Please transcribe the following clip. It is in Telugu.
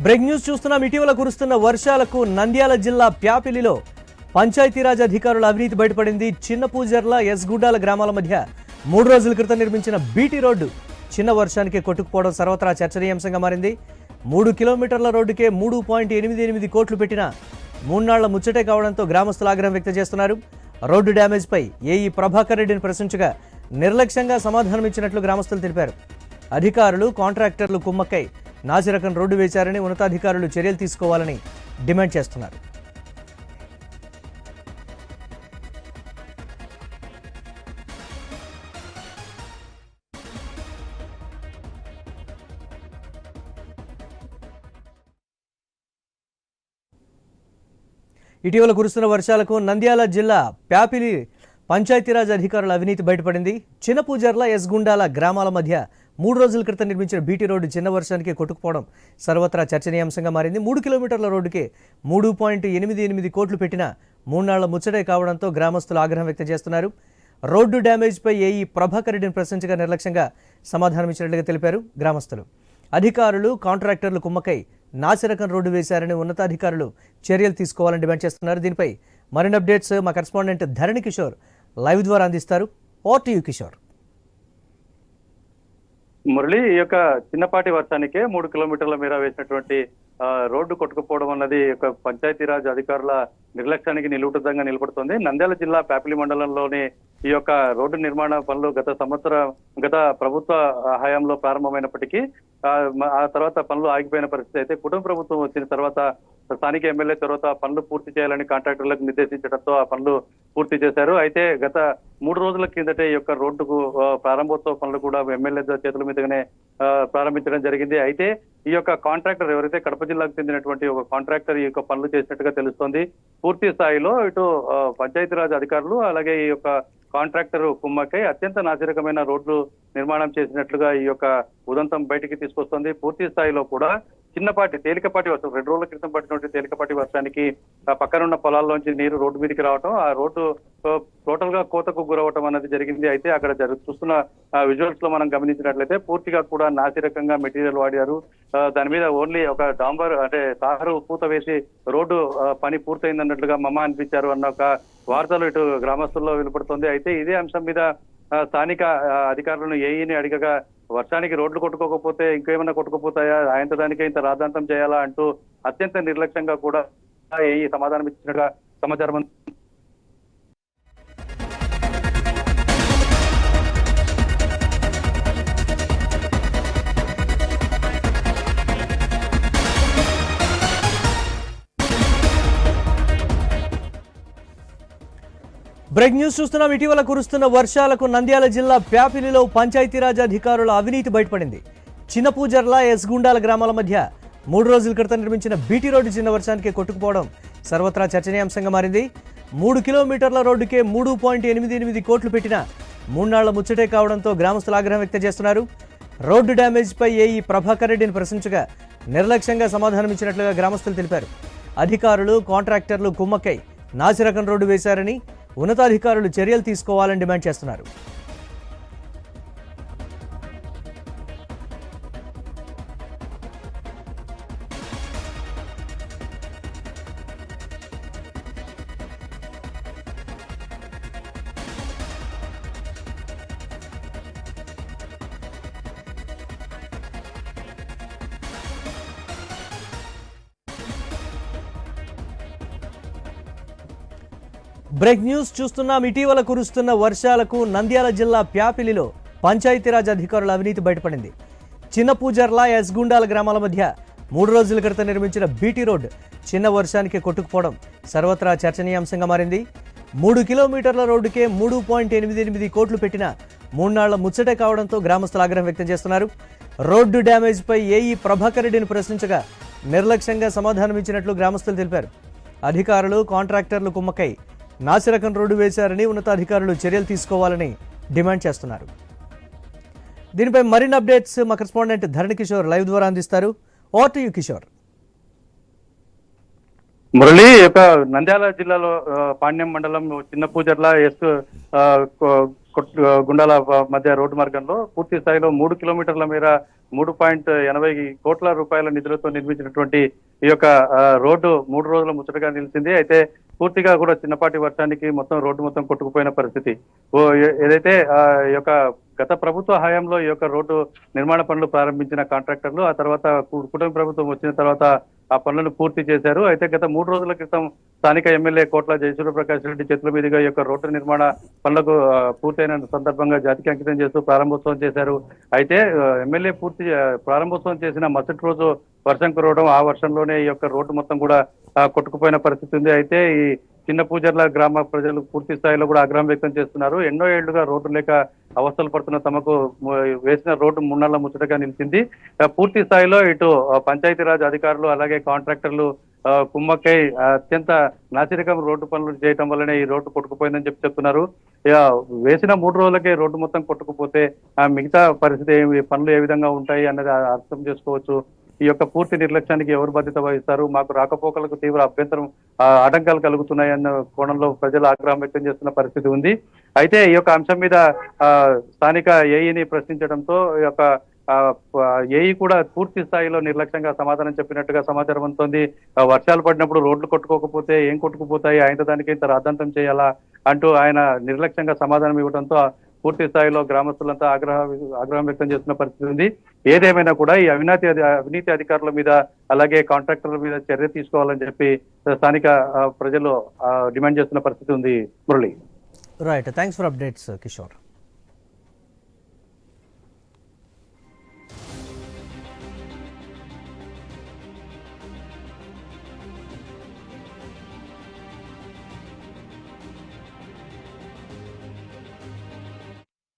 బ్రేక్ న్యూస్ చూస్తున్నాం. ఇటీవల కురుస్తున్న వర్షాలకు నంద్యాల జిల్లా ప్యాపిలిలో పంచాయతీరాజ్ అధికారుల అవినీతి బయటపడింది. చిన్నపూజర్ల ఎస్గుండాల గ్రామాల మధ్య 3 రోజుల క్రితం నిర్మించిన బీటీ రోడ్డు చిన్న వర్షానికి కొట్టుకుపోవడం సర్వత్రా చర్చనీయాంశంగా మారింది. 3 కిలోమీటర్ల రోడ్డుకే 3.88 కోట్లు పెట్టిన 3 నాళ్ల ముచ్చటే కావడంతో గ్రామస్తులు ఆగ్రహం వ్యక్తం చేస్తున్నారు. రోడ్డు డ్యామేజ్పై ఏఈ ప్రభాకర్ రెడ్డిని ప్రశ్నించగా నిర్లక్ష్యంగా సమాధానమిచ్చినట్లు గ్రామస్తులు తెలిపారు. అధికారులు కాంట్రాక్టర్లు కుమ్మక్కై నాసిరకం రోడ్డు వేశారని ఉన్నతాధికారులు చర్యలు తీసుకోవాలని డిమాండ్ చేస్తున్నారు. ఇటీవల కురుస్తున్న వర్షాలకు నంద్యాల జిల్లా ప్యాపిలి పంచాయతీరాజ్ అధికారుల అవినీతి బయటపడింది. చిన్నపూజర్ల ఎస్గుండాల గ్రామాల మధ్య 3 రోజుల క్రితం నిర్మించిన బీటీ రోడ్డు చిన్న వర్షానికి కొట్టుకుపోవడం సర్వత్రా చర్చనీయాంశంగా మారింది. 3 కిలోమీటర్ల రోడ్డుకే 3.88 కోట్లు పెట్టిన 3 నాళ్ల ముచ్చటే కావడంతో గ్రామస్తులు ఆగ్రహం వ్యక్తం చేస్తున్నారు. రోడ్డు డ్యామేజ్పై ఏఈ ప్రభాకర్ రెడ్డిని ప్రశ్నించగా నిర్లక్ష్యంగా సమాధానమిచ్చినట్లుగా తెలిపారు గ్రామస్తులు. అధికారులు కాంట్రాక్టర్లు కుమ్మకై నాసిరకం రోడ్డు వేశారని ఉన్నతాధికారులు చర్యలు తీసుకోవాలని డిమాండ్ చేస్తున్నారు. దీనిపై మరిన్ని అప్డేట్స్ మా కరెస్పాండెంట్ ధరణి కిషోర్ లైవ్ ద్వారా అందిస్తారు. Over to you Kishore. Murali, ఈ యొక్క చిన్నపాటి వర్షానికే 3 కిలోమీటర్ల మేర వేసినటువంటి రోడ్డు కొట్టుకుపోవడం అన్నది పంచాయతీరాజ్ అధికారుల నిర్లక్ష్యానికి నిలువుటద్దంగా నిలబడుతోంది. నంద్యాల జిల్లా ప్యాపిలి మండలంలోని ఈ యొక్క రోడ్డు నిర్మాణ పనులు గత ప్రభుత్వ హయాంలో ప్రారంభమైనప్పటికీ ఆ తర్వాత పనులు ఆగిపోయిన పరిస్థితి. అయితే కుటుంబ ప్రభుత్వం వచ్చిన తర్వాత స్థానిక ఎమ్మెల్యే తర్వాత పనులు పూర్తి చేయాలని కాంట్రాక్టర్లకు నిర్దేశించడంతో ఆ పనులు పూర్తి చేశారు. అయితే గత 3 రోజుల కిందటే ఈ యొక్క రోడ్డుకు ప్రారంభోత్సవ పనులు కూడా ఎమ్మెల్యే చేతుల మీదుగానే ప్రారంభించడం జరిగింది. అయితే ఈ యొక్క కాంట్రాక్టర్ ఎవరైతే కడప జిల్లాకు చెందినటువంటి ఒక కాంట్రాక్టర్ ఈ యొక్క పనులు చేసినట్టుగా తెలుస్తోంది. పూర్తి స్థాయిలో ఇటు పంచాయతీరాజ్ అధికారులు అలాగే ఈ యొక్క కాంట్రాక్టర్ కుమ్మకై అత్యంత నాసిరకమైన రోడ్లు నిర్మాణం చేసినట్లుగా ఈ యొక్క ఉదంతం బయటికి తీసుకొస్తుంది. పూర్తి స్థాయిలో కూడా చిన్నపాటి తేలికపాటి వర్షం 2 రోజుల క్రితం పట్టినటువంటి తేలికపాటి వర్షానికి పక్కనున్న పొలాల్లోంచి నీరు రోడ్డు మీదకి రావటం, ఆ రోడ్డు టోటల్ గా కోతకు గురవటం అన్నది జరిగింది. అయితే అక్కడ చూస్తున్న విజువల్స్ లో మనం గమనించినట్లయితే పూర్తిగా కూడా నాసిరకంగా మెటీరియల్ వాడారు. దాని మీద ఓన్లీ ఒక డాంబర్ అంటే తారు పూత వేసి రోడ్డు పని పూర్తయిందన్నట్లుగా మమ్మ అనిపించారు అన్న ఒక వార్తలు ఇటు గ్రామస్తుల్లో వినపడుతుంది. అయితే ఇదే అంశం మీద స్థానిక అధికారులను ఏఈని అడిగగా వర్షానికి రోడ్లు కొట్టుకోకపోతే ఇంకేమైనా కొట్టుకుపోతాయా, ఆయనతో దానికే ఇంత రాద్ధాంతం చేయాలా అంటూ అత్యంత నిర్లక్ష్యంగా కూడా ఏఈ సమాధానం ఇచ్చినట్టుగా సమాచారం. బ్రేక్ న్యూస్ చూస్తున్నాం. ఇటీవల కురుస్తున్న వర్షాలకు నంద్యాల జిల్లా ప్యాపిలిలో పంచాయతీరాజ్ అధికారుల అవినీతి బయటపడింది. చిన్నపూజర్ల ఎస్గుండాల గ్రామాల మధ్య 3 రోజుల క్రితం నిర్మించిన బీటీ రోడ్డు చిన్న వర్షానికి కొట్టుకుపోవడం సర్వత్రా చర్చనీయాంశంగా మారింది. 3 కిలోమీటర్ల రోడ్డుకే 3.88 కోట్లు పెట్టిన 3 నాళ్ల ముచ్చటే కావడంతో గ్రామస్తులు ఆగ్రహం వ్యక్తం చేస్తున్నారు. రోడ్డు డ్యామేజ్పై ఏఈ ప్రభాకర్ రెడ్డిని ప్రశ్నించగా నిర్లక్ష్యంగా సమాధానమిచ్చినట్లుగా గ్రామస్తులు తెలిపారు. అధికారులు కాంట్రాక్టర్లు కుమ్మక్కై నాసిరకం రోడ్డు వేశారని ఉన్నతాధికారులు చర్యలు తీసుకోవాలని డిమాండ్ చేస్తున్నారు. బ్రేక్ న్యూస్ చూస్తున్నాం. ఇటీవల కురుస్తున్న వర్షాలకు నంద్యాల జిల్లా ప్యాపిలిలో పంచాయతీరాజ్ అధికారుల అవినీతి బయటపడింది. చిన్నపూజర్ల ఎస్గుండాల గ్రామాల మధ్య 3 రోజుల క్రితం నిర్మించిన బీటీ రోడ్డు చిన్న వర్షానికి కొట్టుకుపోవడం సర్వత్రా చర్చనీయాంశంగా మారింది. 3 కిలోమీటర్ల రోడ్డుకే 3.88 కోట్లు పెట్టిన 3 నాళ్ల ముచ్చటే కావడంతో గ్రామస్తులు ఆగ్రహం వ్యక్తం చేస్తున్నారు. రోడ్డు డ్యామేజ్పై ఏఈ ప్రభాకర్ రెడ్డిని ప్రశ్నించగా నిర్లక్ష్యంగా సమాధానమిచ్చినట్లు గ్రామస్తులు తెలిపారు. అధికారులు కాంట్రాక్టర్లు కుమ్మకై నాసిరకం రోడ్డు వేశారని ఉన్నతాధికారులు చర్యలు తీసుకోవాలని డిమాండ్ చేస్తున్నారు. దీనిపై మరిన్ని అప్డేట్స్ మా కరెస్పాండెంట్ ధరణి కిషోర్ లైవ్ ద్వారా అందిస్తారు. Over to you Kishore. Murali యొక్క నంద్యాల జిల్లాలో పాణ్యం మండలం చిన్న పూజర్ల ఆ, గుండాల మధ్య రోడ్డు మార్గంలో పూర్తి స్థాయిలో 3 కిలోమీటర్ల మేర 3.80 కోట్ల రూపాయల నిధులతో నిర్మించినటువంటి ఈ యొక్క రోడ్డు 3 రోజుల ముచ్చటగా నిలిచింది. అయితే పూర్తిగా కూడా చిన్నపాటి వర్షానికి మొత్తం రోడ్డు మొత్తం కొట్టుకుపోయిన పరిస్థితి. ఏదైతే ఈ యొక్క గత ప్రభుత్వ హయాంలో ఈ యొక్క రోడ్డు నిర్మాణ పనులు ప్రారంభించిన కాంట్రాక్టర్లు ఆ తర్వాత కుటుంబ ప్రభుత్వం వచ్చిన తర్వాత ఆ పనులను పూర్తి చేశారు. అయితే గత 3 రోజుల క్రితం స్థానిక ఎమ్మెల్యే కోట్ల జయసూర్య ప్రకాష్ రెడ్డి చేతుల మీదుగా ఈ యొక్క రోడ్డు నిర్మాణ పనులకు పూర్తయిన సందర్భంగా జాతికి అంకితం చేస్తూ ప్రారంభోత్సవం చేశారు. అయితే ఎమ్మెల్యే ప్రారంభోత్సవం చేసిన మరుసటి రోజు వర్షం కురవడం, ఆ వర్షంలోనే ఈ యొక్క రోడ్డు మొత్తం కూడా కొట్టుకుపోయిన పరిస్థితి ఉంది. అయితే ఈ చిన్న పూజర్ల గ్రామ ప్రజలు పూర్తి స్థాయిలో కూడా ఆగ్రహం వ్యక్తం చేస్తున్నారు. ఎన్నో ఏళ్లుగా రోడ్డు లేక అవస్థలు పడుతున్న తమకు వేసిన రోడ్డు మున్నాళ్ళ ముచ్చటగా నిలిచింది. పూర్తి స్థాయిలో ఇటు పంచాయతీరాజ్ అధికారులు అలాగే కాంట్రాక్టర్లు కుమ్మక్కై అత్యంత నాసిరకం రోడ్డు పనులు చేయటం వల్లనే ఈ రోడ్డు కొట్టుకుపోయిందని చెప్తున్నారు. వేసిన 3 రోజులకే రోడ్డు మొత్తం కొట్టుకుపోతే మిగతా పరిస్థితి పనులు ఏ విధంగా ఉంటాయి అన్నది అర్థం చేసుకోవచ్చు. ఈ యొక్క పూర్తి నిర్లక్ష్యానికి ఎవరు బాధ్యత వహిస్తారు? మాకు రాకపోకలకు తీవ్ర అభ్యంతరం ఆటంకాలు కలుగుతున్నాయన్న కోణంలో ప్రజలు ఆగ్రహం వ్యక్తం చేస్తున్న పరిస్థితి ఉంది. అయితే ఈ యొక్క అంశం మీద స్థానిక ఏఈని ప్రశ్నించడంతో ఈ యొక్క ఏఈ కూడా పూర్తి స్థాయిలో నిర్లక్ష్యంగా సమాధానం చెప్పినట్టుగా సమాచారం అందుతోంది. వర్షాలు పడినప్పుడు రోడ్లు కొట్టుకోకపోతే ఏం కొట్టుకుపోతాయి, ఆయన దానికి ఇంత రాద్ధాంతం చేయాలా అంటూ ఆయన నిర్లక్ష్యంగా సమాధానం ఇవ్వడంతో పూర్తి స్థాయిలో గ్రామస్తులంతా ఆగ్రహం వ్యక్తం చేస్తున్న పరిస్థితి ఉంది. ఏదేమైనా కూడా ఈ అవినీతి అధికారుల మీద అలాగే కాంట్రాక్టర్ల మీద చర్య తీసుకోవాలని చెప్పి స్థానిక ప్రజలు డిమాండ్ చేస్తున్న పరిస్థితి ఉంది. Murali, right, thanks for updates Kishore.